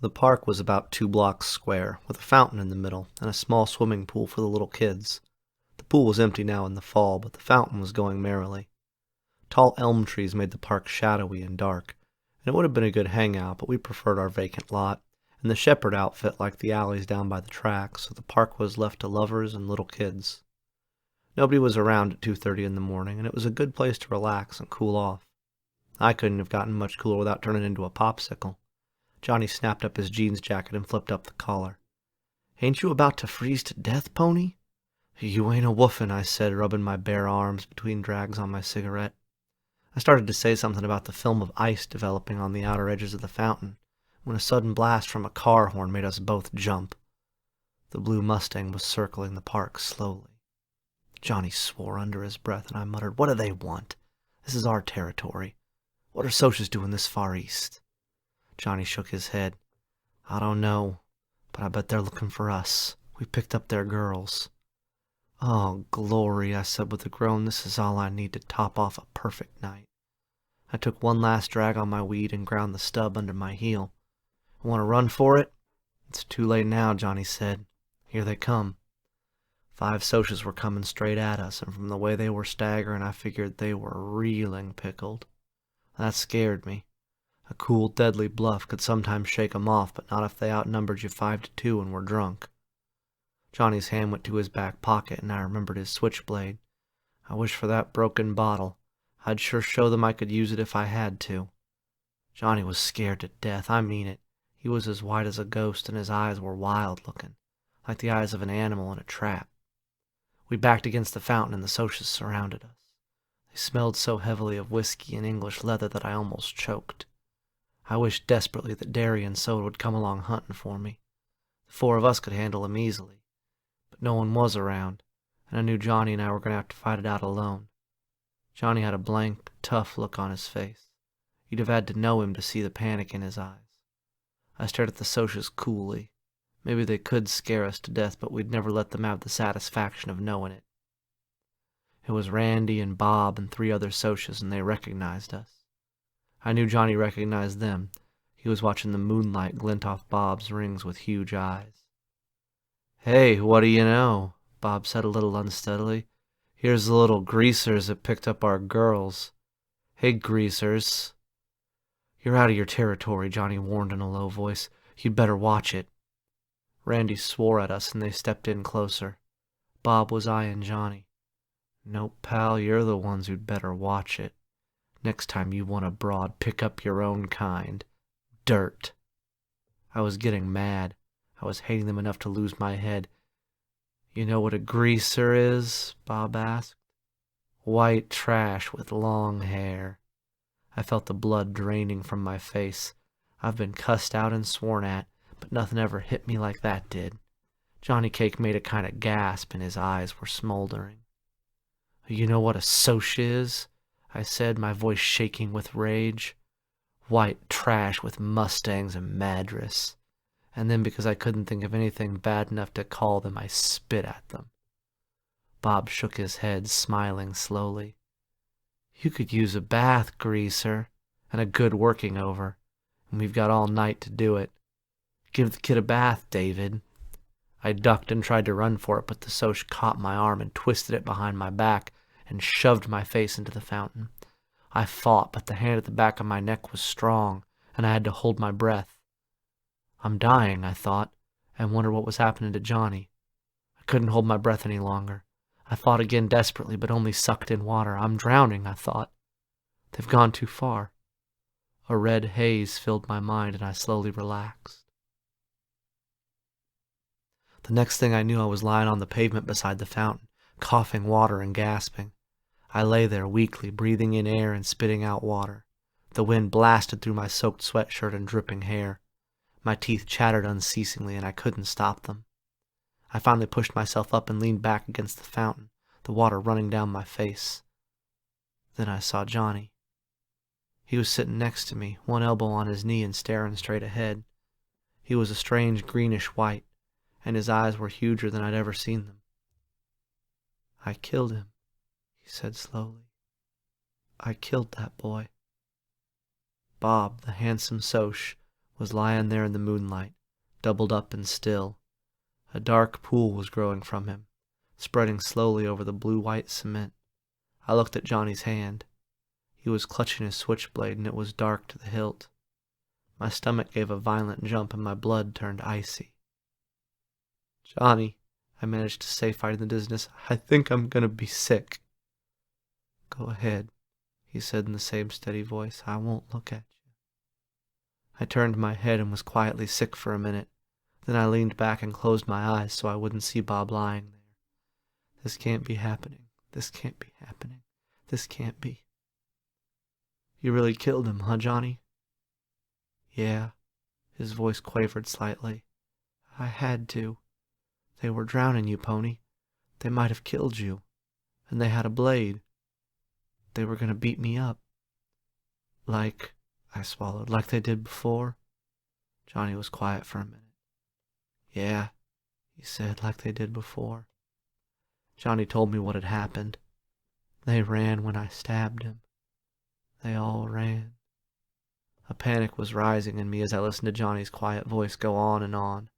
The park was about 2 blocks square, with a fountain in the middle and a small swimming pool for the little kids. The pool was empty now in the fall, but the fountain was going merrily. Tall elm trees made the park shadowy and dark, and it would have been a good hangout, but we preferred our vacant lot, and the shepherd outfit liked the alleys down by the tracks, so the park was left to lovers and little kids. Nobody was around at 2:30 in the morning, and it was a good place to relax and cool off. I couldn't have gotten much cooler without turning into a popsicle. Johnny snapped up his jeans jacket and flipped up the collar. "Ain't you about to freeze to death, Pony?" "You ain't a woofin'," I said, rubbing my bare arms between drags on my cigarette. I started to say something about the film of ice developing on the outer edges of the fountain, when a sudden blast from a car horn made us both jump. The blue Mustang was circling the park slowly. Johnny swore under his breath, and I muttered, "What do they want? This is our territory. What are Socias doing this far east?" Johnny shook his head. "I don't know, but I bet they're looking for us. We picked up their girls." "Oh, glory," I said with a groan. "This is all I need to top off a perfect night." I took one last drag on my weed and ground the stub under my heel. "Want to run for it?" "It's too late now," Johnny said. "Here they come." 5 Socias were coming straight at us, and from the way they were staggering, I figured they were reeling pickled. That scared me. A cool, deadly bluff could sometimes shake 'em off, but not if they outnumbered you 5-2 and were drunk. Johnny's hand went to his back pocket, and I remembered his switchblade. I wished for that broken bottle. I'd sure show them I could use it if I had to. Johnny was scared to death, I mean it. He was as white as a ghost, and his eyes were wild-looking, like the eyes of an animal in a trap. We backed against the fountain, and the Socias surrounded us. They smelled so heavily of whiskey and English leather that I almost choked. I wished desperately that Derry and Soda would come along hunting for me. The 4 of us could handle them easily. But no one was around, and I knew Johnny and I were going to have to fight it out alone. Johnny had a blank, tough look on his face. You'd have had to know him to see the panic in his eyes. I stared at the Socias coolly. Maybe they could scare us to death, but we'd never let them have the satisfaction of knowing it. It was Randy and Bob and 3 other Socias, and they recognized us. I knew Johnny recognized them. He was watching the moonlight glint off Bob's rings with huge eyes. "Hey, what do you know?" Bob said a little unsteadily. "Here's the little greasers that picked up our girls." "Hey, greasers." "You're out of your territory," Johnny warned in a low voice. "You'd better watch it." Randy swore at us, and they stepped in closer. Bob was eyeing Johnny. "Nope, pal, you're the ones who'd better watch it. Next time you want a broad, pick up your own kind. Dirt." I was getting mad. I was hating them enough to lose my head. "You know what a greaser is?" Bob asked. "White trash with long hair." I felt the blood draining from my face. I've been cussed out and sworn at, but nothing ever hit me like that did. Johnny Cake made a kind of gasp, and his eyes were smoldering. "You know what a Soc is?" I said, my voice shaking with rage. "White trash with Mustangs and Madras." And then, because I couldn't think of anything bad enough to call them, I spit at them. Bob shook his head, smiling slowly. "You could use a bath, greaser, and a good working over, and we've got all night to do it. Give the kid a bath, David." I ducked and tried to run for it, but the Soc caught my arm and twisted it behind my back and shoved my face into the fountain. I fought, but the hand at the back of my neck was strong, and I had to hold my breath. I'm dying, I thought, and wondered what was happening to Johnny. I couldn't hold my breath any longer. I fought again desperately, but only sucked in water. I'm drowning, I thought. They've gone too far. A red haze filled my mind, and I slowly relaxed. The next thing I knew, I was lying on the pavement beside the fountain, coughing water and gasping. I lay there weakly, breathing in air and spitting out water. The wind blasted through my soaked sweatshirt and dripping hair. My teeth chattered unceasingly, and I couldn't stop them. I finally pushed myself up and leaned back against the fountain, the water running down my face. Then I saw Johnny. He was sitting next to me, one elbow on his knee and staring straight ahead. He was a strange greenish white, and his eyes were huger than I'd ever seen them. "I killed him," he said slowly. "I killed that boy." Bob, the handsome Soc, was lying there in the moonlight, doubled up and still. A dark pool was growing from him, spreading slowly over the blue-white cement. I looked at Johnny's hand. He was clutching his switchblade, and it was dark to the hilt. My stomach gave a violent jump, and my blood turned icy. "Johnny," I managed to say, fighting the dizziness, "I think I'm gonna be sick." "Go ahead," he said in the same steady voice. "I won't look at you." I turned my head and was quietly sick for a minute. Then I leaned back and closed my eyes so I wouldn't see Bob lying there. This can't be happening. This can't be happening. This can't be. "You really killed him, huh, Johnny?" "Yeah." His voice quavered slightly. "I had to. They were drowning you, Pony. They might have killed you. And they had a blade. They were going to beat me up." "Like," I swallowed, "like they did before?" Johnny was quiet for a minute. "Yeah," he said, "like they did before." Johnny told me what had happened. They ran when I stabbed him. They all ran. A panic was rising in me as I listened to Johnny's quiet voice go on and on.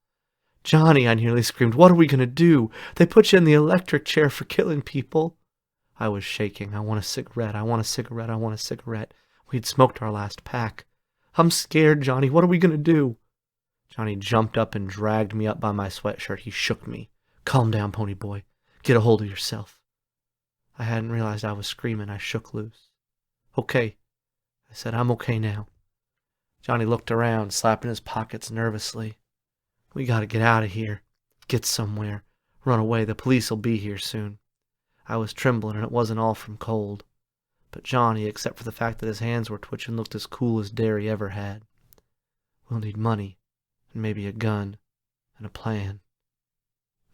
"Johnny," I nearly screamed, "what are we going to do? They put you in the electric chair for killing people." I was shaking. "I want a cigarette. I want a cigarette. I want a cigarette." We'd smoked our last pack. "I'm scared, Johnny. What are we going to do?" Johnny jumped up and dragged me up by my sweatshirt. He shook me. "Calm down, Pony Boy. Get a hold of yourself." I hadn't realized I was screaming. I shook loose. "Okay," I said. "I'm okay now." Johnny looked around, slapping his pockets nervously. "We gotta get out of here. Get somewhere. Run away. The police'll be here soon." I was trembling, and it wasn't all from cold. But Johnny, except for the fact that his hands were twitching, looked as cool as Derry ever had. "We'll need money, and maybe a gun, and a plan."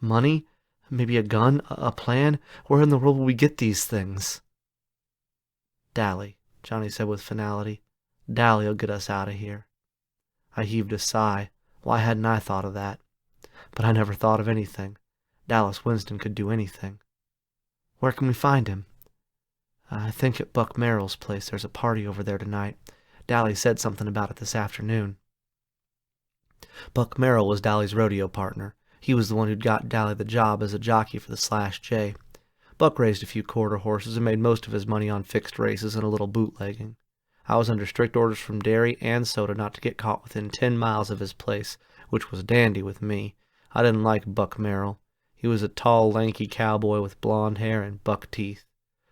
"Money? Maybe a gun? A plan? Where in the world will we get these things?" "Dally," Johnny said with finality. "Dally'll get us out of here." I heaved a sigh. Why hadn't I thought of that? But I never thought of anything. Dallas Winston could do anything. "Where can we find him?" "I think at Buck Merrill's place. There's a party over there tonight. Dally said something about it this afternoon." Buck Merrill was Dally's rodeo partner. He was the one who'd got Dally the job as a jockey for the Slash J. Buck raised a few quarter horses and made most of his money on fixed races and a little bootlegging. I was under strict orders from Derry and Soda not to get caught within 10 miles of his place, which was dandy with me. I didn't like Buck Merrill. He was a tall, lanky cowboy with blonde hair and buck teeth.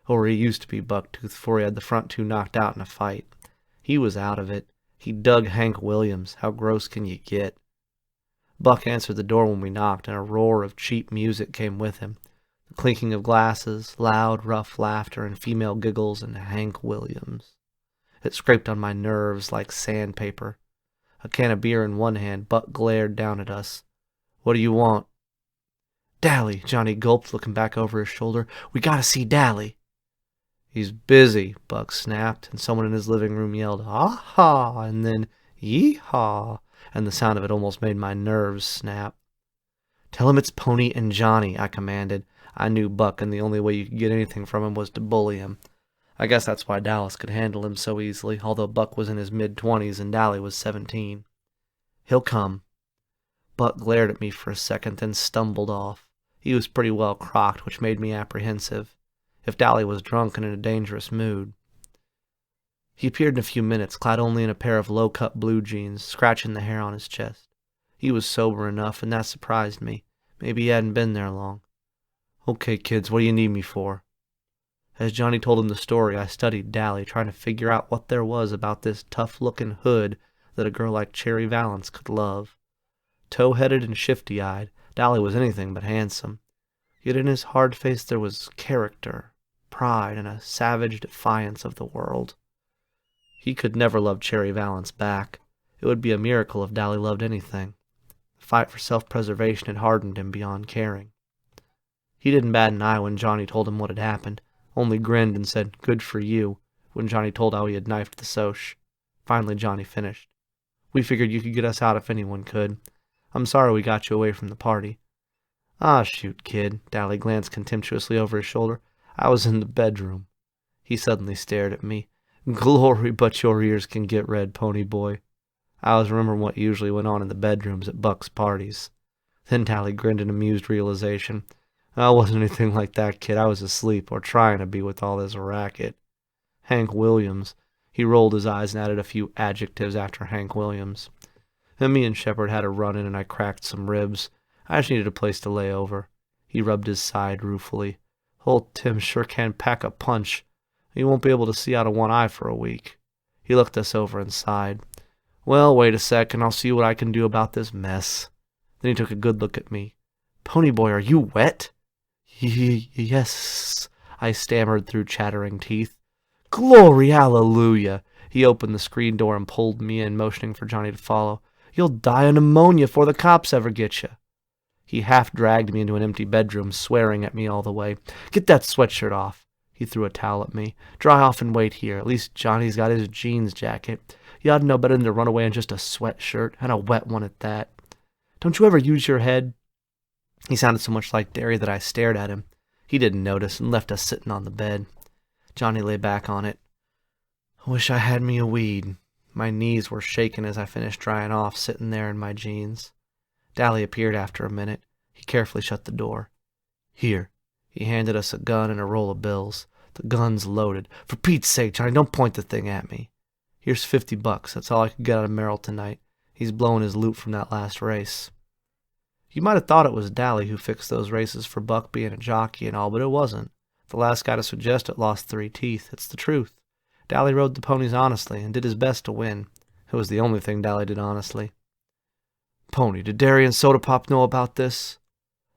Or he used to be buck-toothed before he had the front two knocked out in a fight. He was out of it. He dug Hank Williams. How gross can you get? Buck answered the door when we knocked, and a roar of cheap music came with him. The clinking of glasses, loud, rough laughter, and female giggles, and Hank Williams. It scraped on my nerves like sandpaper. A can of beer in one hand, Buck glared down at us. "What do you want?" "Dally," Johnny gulped, looking back over his shoulder. "We gotta see Dally." "He's busy," Buck snapped, and someone in his living room yelled, "Ah-ha!" and then, "Yee-haw!" and the sound of it almost made my nerves snap. "Tell him it's Pony and Johnny," I commanded. I knew Buck, and the only way you could get anything from him was to bully him. I guess that's why Dallas could handle him so easily, although Buck was in his mid-20s and Dally was 17. "He'll come." Buck glared at me for a second, then stumbled off. He was pretty well crocked, which made me apprehensive. If Dally was drunk and in a dangerous mood. He appeared in a few minutes, clad only in a pair of low-cut blue jeans, scratching the hair on his chest. He was sober enough, and that surprised me. Maybe he hadn't been there long. "Okay, kids, what do you need me for?" As Johnny told him the story, I studied Dally, trying to figure out what there was about this tough-looking hood that a girl like Cherry Valance could love. Tow-headed and shifty-eyed, Dally was anything but handsome. Yet in his hard face there was character, pride, and a savage defiance of the world. He could never love Cherry Valance back. It would be a miracle if Dally loved anything. The fight for self-preservation had hardened him beyond caring. He didn't bat an eye when Johnny told him what had happened, only grinned and said, "Good for you," when Johnny told how he had knifed the Soch. Finally Johnny finished. "We figured you could get us out if anyone could. I'm sorry we got you away from the party." "Ah, shoot, kid." Dally glanced contemptuously over his shoulder. "I was in the bedroom." He suddenly stared at me. "Glory, but your ears can get red, Pony Boy." I always remember what usually went on in the bedrooms at Buck's parties. Then Tally grinned in amused realization. I wasn't anything like that kid. I was asleep, or trying to be with all this racket. Hank Williams. He rolled his eyes and added a few adjectives after Hank Williams. Then me and Shepard had a run-in and I cracked some ribs. I just needed a place to lay over. He rubbed his side ruefully. Old Tim sure can pack a punch. He won't be able to see out of one eye for a week. He looked us over and sighed. Well, wait a sec, and I'll see what I can do about this mess. Then he took a good look at me. Ponyboy, are you wet? Yes, I stammered through chattering teeth. Glory, hallelujah! He opened the screen door and pulled me in, motioning for Johnny to follow. You'll die of pneumonia before the cops ever get you. He half dragged me into an empty bedroom, swearing at me all the way. Get that sweatshirt off. He threw a towel at me. Dry off and wait here. At least Johnny's got his jeans jacket. You ought to know better than to run away in just a sweatshirt, and a wet one at that. Don't you ever use your head? He sounded so much like Derry that I stared at him. He didn't notice and left us sitting on the bed. Johnny lay back on it. I wish I had me a weed. My knees were shaking as I finished drying off, sitting there in my jeans. Dally appeared after a minute. He carefully shut the door. Here. He handed us a gun and a roll of bills. The gun's loaded. For Pete's sake, Johnny, don't point the thing at me. Here's $50. That's all I could get out of Merrill tonight. He's blowing his loot from that last race. You might have thought it was Dally who fixed those races for Buck being a jockey and all, but it wasn't. The last guy to suggest it lost 3 teeth. It's the truth. Dally rode the ponies honestly and did his best to win. It was the only thing Dally did honestly. Pony, did Derry and Soda Pop know about this?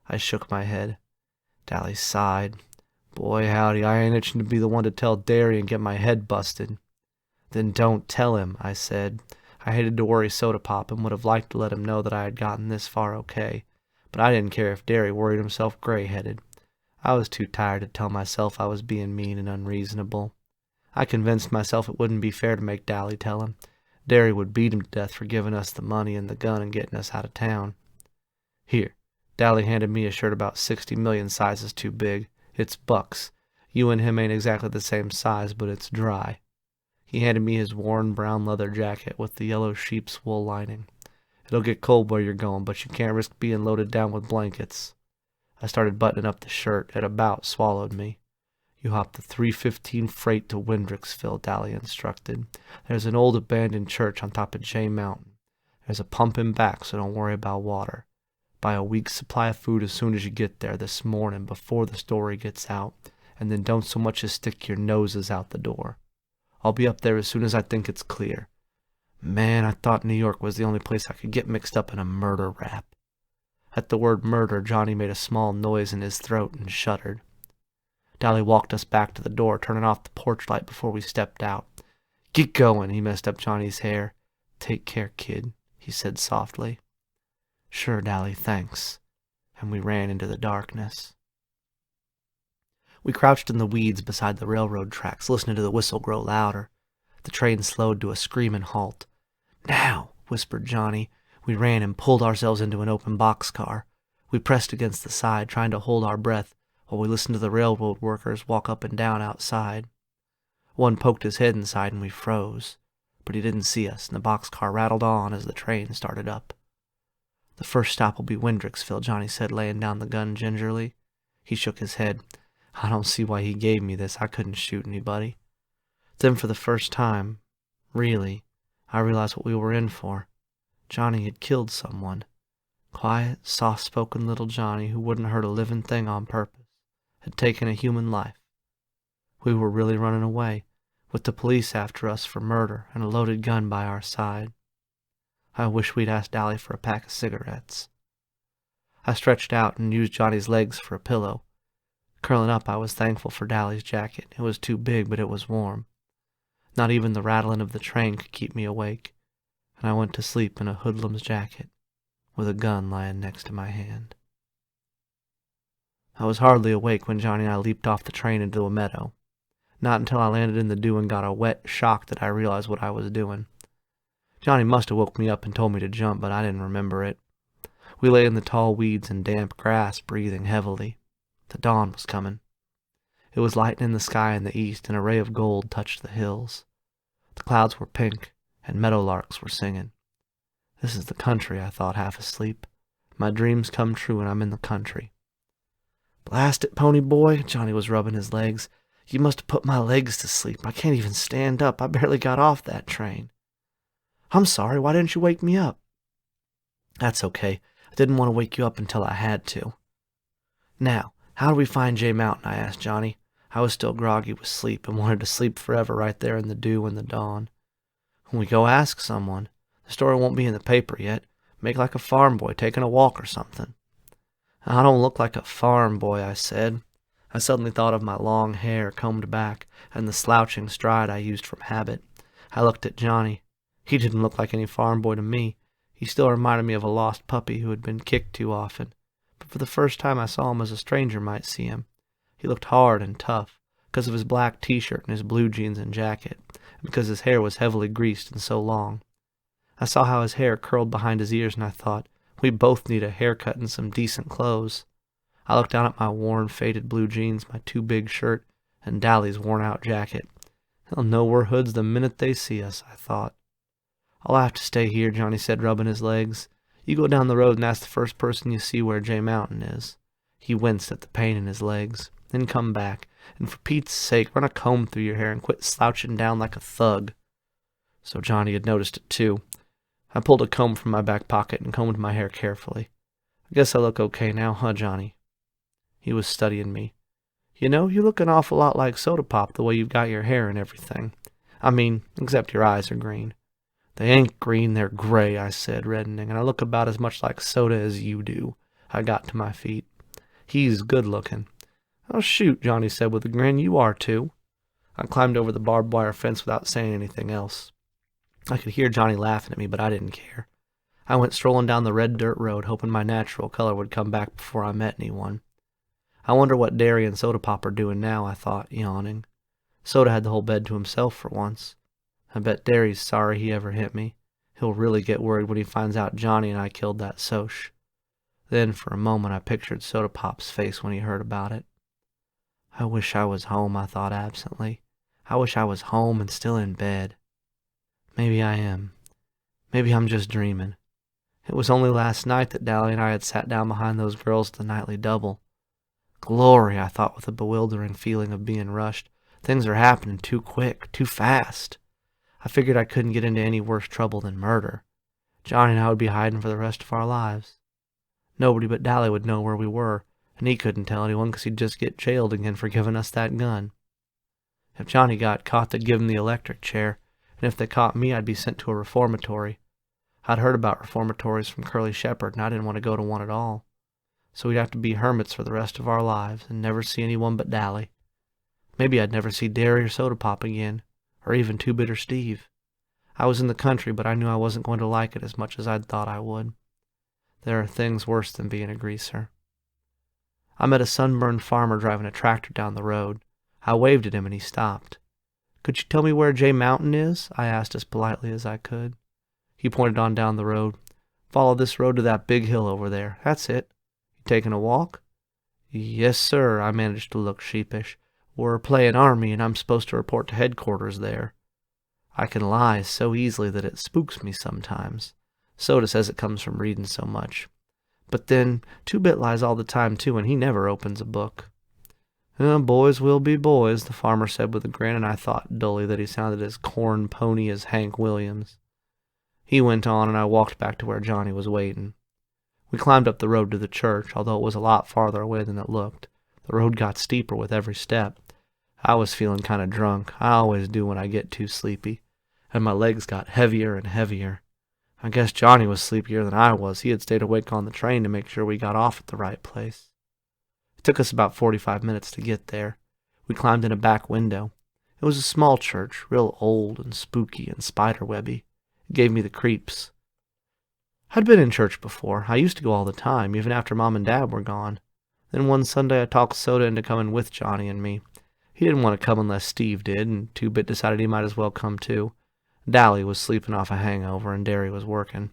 I shook my head. Dally sighed. Boy, howdy, I ain't itching to be the one to tell Derry and get my head busted. Then don't tell him, I said. I hated to worry Soda Pop and would have liked to let him know that I had gotten this far okay, but I didn't care if Derry worried himself gray-headed. I was too tired to tell myself I was being mean and unreasonable. I convinced myself it wouldn't be fair to make Dally tell him. Derry would beat him to death for giving us the money and the gun and getting us out of town. Here, Dally handed me a shirt about 60 million sizes too big. It's Buck's. You and him ain't exactly the same size, but it's dry. He handed me his worn brown leather jacket with the yellow sheep's wool lining. It'll get cold where you're going, but you can't risk being loaded down with blankets. I started buttoning up the shirt. It about swallowed me. You hop the 3:15 freight to Windricksville, Dally instructed. There's an old abandoned church on top of Jay Mountain. There's a pump in back, so don't worry about water. Buy a week's supply of food as soon as you get there this morning before the story gets out, and then don't so much as stick your noses out the door. I'll be up there as soon as I think it's clear. Man, I thought New York was the only place I could get mixed up in a murder rap. At the word murder, Johnny made a small noise in his throat and shuddered. Dally walked us back to the door, turning off the porch light before we stepped out. Get going, he messed up Johnny's hair. Take care, kid, he said softly. Sure, Dally, thanks. And we ran into the darkness. We crouched in the weeds beside the railroad tracks, listening to the whistle grow louder. The train slowed to a screaming halt. Now, whispered Johnny. We ran and pulled ourselves into an open boxcar. We pressed against the side, trying to hold our breath, while we listened to the railroad workers walk up and down outside. One poked his head inside and we froze, but he didn't see us, and the boxcar rattled on as the train started up. The first stop will be Windricksville, Johnny said, laying down the gun gingerly. He shook his head. I don't see why he gave me this. I couldn't shoot anybody. Then for the first time, really, I realized what we were in for. Johnny had killed someone. Quiet, soft-spoken little Johnny who wouldn't hurt a living thing on purpose had taken a human life. We were really running away, with the police after us for murder and a loaded gun by our side. I wish we'd asked Dally for a pack of cigarettes. I stretched out and used Johnny's legs for a pillow. Curling up, I was thankful for Dally's jacket. It was too big, but it was warm. Not even the rattling of the train could keep me awake, and I went to sleep in a hoodlum's jacket, with a gun lying next to my hand. I was hardly awake when Johnny and I leaped off the train into a meadow. Not until I landed in the dew and got a wet shock did I realize what I was doing. Johnny must have woke me up and told me to jump, but I didn't remember it. We lay in the tall weeds and damp grass, breathing heavily. The dawn was coming. It was lightening the sky in the east, and a ray of gold touched the hills. The clouds were pink, and meadowlarks were singing. This is the country, I thought, half asleep. My dreams come true and I'm in the country. Blast it, pony boy, Johnny was rubbing his legs. You must have put my legs to sleep. I can't even stand up. I barely got off that train. I'm sorry, why didn't you wake me up? That's okay. I didn't want to wake you up until I had to. Now, how do we find Jay Mountain? I asked Johnny. I was still groggy with sleep and wanted to sleep forever right there in the dew and the dawn. When we go ask someone. The story won't be in the paper yet. Make like a farm boy taking a walk or something. I don't look like a farm boy, I said. I suddenly thought of my long hair combed back and the slouching stride I used from habit. I looked at Johnny. He didn't look like any farm boy to me. He still reminded me of a lost puppy who had been kicked too often. But for the first time I saw him as a stranger might see him. He looked hard and tough, because of his black t-shirt and his blue jeans and jacket, and because his hair was heavily greased and so long. I saw how his hair curled behind his ears, and I thought, we both need a haircut and some decent clothes. I looked down at my worn, faded blue jeans, my too big shirt, and Dally's worn-out jacket. They'll know we're hoods the minute they see us, I thought. I'll have to stay here, Johnny said, rubbing his legs. You go down the road and ask the first person you see where Jay Mountain is. He winced at the pain in his legs. Then come back, and for Pete's sake, run a comb through your hair and quit slouching down like a thug. So Johnny had noticed it too. I pulled a comb from my back pocket and combed my hair carefully. I guess I look okay now, huh, Johnny? He was studying me. You know, you look an awful lot like Soda Pop the way you've got your hair and everything. I mean, except your eyes are green. They ain't green, they're gray, I said, reddening, and I look about as much like Soda as you do. I got to my feet. He's good-looking. Oh, shoot, Johnny said with a grin. You are, too. I climbed over the barbed wire fence without saying anything else. I could hear Johnny laughing at me, but I didn't care. I went strolling down the red dirt road, hoping my natural color would come back before I met anyone. I wonder what Derry and Soda Pop are doing now, I thought, yawning. Soda had the whole bed to himself for once. I bet Derry's sorry he ever hit me. He'll really get worried when he finds out Johnny and I killed that Soch. Then, for a moment, I pictured Soda Pop's face when he heard about it. I wish I was home, I thought absently. I wish I was home and still in bed. Maybe I am. Maybe I'm just dreaming. It was only last night that Dally and I had sat down behind those girls at the nightly double. Glory, I thought with a bewildering feeling of being rushed. Things are happening too quick, too fast. I figured I couldn't get into any worse trouble than murder. Johnny and I would be hiding for the rest of our lives. Nobody but Dally would know where we were, and he couldn't tell anyone because he'd just get jailed again for giving us that gun. If Johnny got caught, they'd give him the electric chair, and if they caught me, I'd be sent to a reformatory. I'd heard about reformatories from Curly Shepherd, and I didn't want to go to one at all. So we'd have to be hermits for the rest of our lives and never see anyone but Dally. Maybe I'd never see Derry or Soda Pop again, or even Two Bitter Steve. I was in the country, but I knew I wasn't going to like it as much as I'd thought I would. There are things worse than being a greaser. I met a sunburned farmer driving a tractor down the road. I waved at him and he stopped. Could you tell me where Jay Mountain is? I asked as politely as I could. He pointed on down the road. Follow this road to that big hill over there. That's it. You taking a walk? Yes, sir. I managed to look sheepish. We're playing army and I'm supposed to report to headquarters there. I can lie so easily that it spooks me sometimes. Soda says it comes from reading so much. But then, Two-Bit lies all the time too, and he never opens a book. Boys will be boys, the farmer said with a grin, and I thought dully that he sounded as corn pony as Hank Williams. He went on, and I walked back to where Johnny was waiting. We climbed up the road to the church, although it was a lot farther away than it looked. The road got steeper with every step. I was feeling kind of drunk. I always do when I get too sleepy. And my legs got heavier and heavier. I guess Johnny was sleepier than I was. He had stayed awake on the train to make sure we got off at the right place. It took us about 45 minutes to get there. We climbed in a back window. It was a small church, real old and spooky and spiderwebby. It gave me the creeps. I'd been in church before. I used to go all the time, even after Mom and Dad were gone. Then one Sunday I talked Soda into coming with Johnny and me. He didn't want to come unless Steve did, and Two-Bit decided he might as well come too. Dally was sleeping off a hangover, and Derry was working.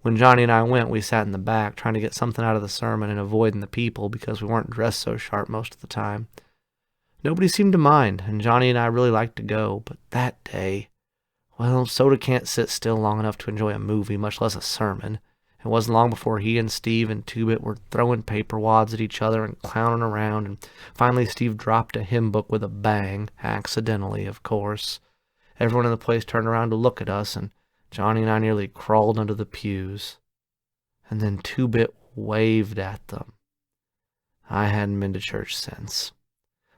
When Johnny and I went, we sat in the back, trying to get something out of the sermon and avoiding the people because we weren't dressed so sharp most of the time. Nobody seemed to mind, and Johnny and I really liked to go, but that day, Well, Soda can't sit still long enough to enjoy a movie, much less a sermon. It wasn't long before he and Steve and Two-Bit were throwing paper wads at each other and clowning around, and finally Steve dropped a hymn book with a bang, accidentally, of course. Everyone in the place turned around to look at us, and Johnny and I nearly crawled under the pews. And then Two-Bit waved at them. I hadn't been to church since.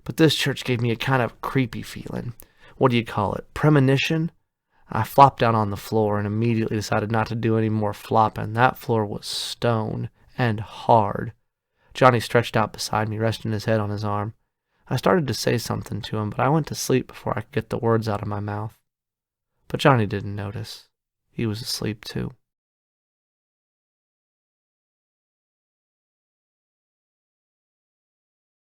But this church gave me a kind of creepy feeling. What do you call it? Premonition? I flopped down on the floor and immediately decided not to do any more flopping. That floor was stone and hard. Johnny stretched out beside me, resting his head on his arm. I started to say something to him, but I went to sleep before I could get the words out of my mouth. But Johnny didn't notice. He was asleep too.